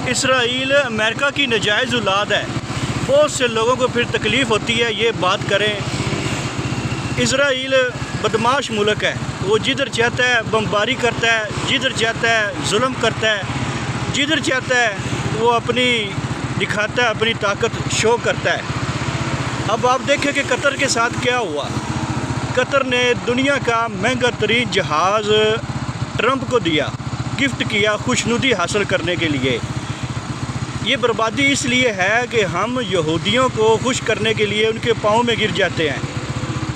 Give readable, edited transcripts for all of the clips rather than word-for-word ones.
اسرائیل امریکہ کی ناجائز اولاد ہے۔ بہت سے لوگوں کو پھر تکلیف ہوتی ہے یہ بات کریں۔ اسرائیل بدماش ملک ہے، وہ جدھر چاہتا ہے بمباری کرتا ہے، جدھر چاہتا ہے ظلم کرتا ہے، جدھر چاہتا ہے وہ اپنی دکھاتا ہے، اپنی طاقت شو کرتا ہے۔ اب آپ دیکھیں کہ قطر کے ساتھ کیا ہوا۔ قطر نے دنیا کا مہنگا ترین جہاز ٹرمپ کو دیا، گفٹ کیا خوشنودی حاصل کرنے کے لیے۔ یہ بربادی اس لیے ہے کہ ہم یہودیوں کو خوش کرنے کے لیے ان کے پاؤں میں گر جاتے ہیں۔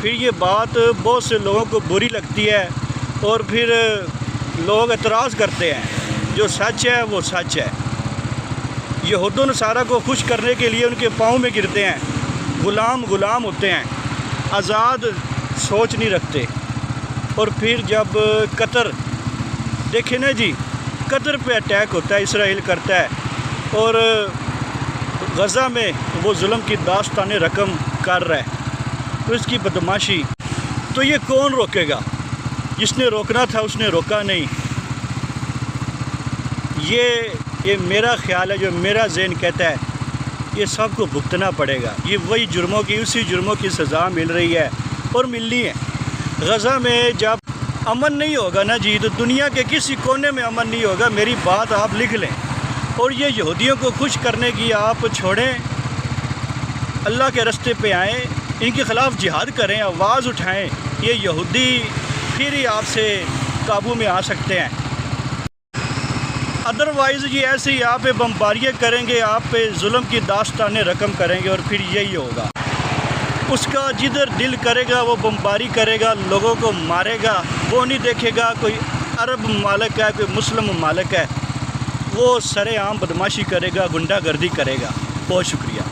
پھر یہ بات بہت سے لوگوں کو بری لگتی ہے اور پھر لوگ اعتراض کرتے ہیں۔ جو سچ ہے وہ سچ ہے۔ یہود و نصارہ کو خوش کرنے کے لیے ان کے پاؤں میں گرتے ہیں، غلام ہوتے ہیں، آزاد سوچ نہیں رکھتے۔ اور پھر جب قطر دیکھیں نا جی، قطر پہ اٹیک ہوتا ہے، اسرائیل کرتا ہے اور غزہ میں وہ ظلم کی داستان رقم کر رہا ہے، تو اس کی بدماشی تو یہ کون روکے گا؟ جس نے روکنا تھا اس نے روکا نہیں۔ یہ میرا خیال ہے، جو میرا ذہن کہتا ہے یہ سب کو بھگتنا پڑے گا۔ یہ وہی جرموں کی، اسی جرموں کی سزا مل رہی ہے اور ملنی ہے۔ غزہ میں جب امن نہیں ہوگا نا جی، تو دنیا کے کسی کونے میں امن نہیں ہوگا۔ میری بات آپ لکھ لیں۔ اور یہ یہودیوں کو خوش کرنے کی آپ چھوڑیں، اللہ کے رستے پہ آئیں، ان کے خلاف جہاد کریں، آواز اٹھائیں۔ یہ یہودی پھر ہی آپ سے قابو میں آ سکتے ہیں۔ ادروائز یہ ایسے ہی آپ پہ بمباریاں کریں گے، آپ پہ ظلم کی داستان رقم کریں گے اور پھر یہی ہوگا۔ اس کا جدھر دل کرے گا وہ بمباری کرے گا، لوگوں کو مارے گا۔ وہ نہیں دیکھے گا کوئی عرب ممالک ہے، کوئی مسلم ممالک ہے، وہ سرے عام بدماشی کرے گا، غنڈہ گردی کرے گا۔ بہت شکریہ۔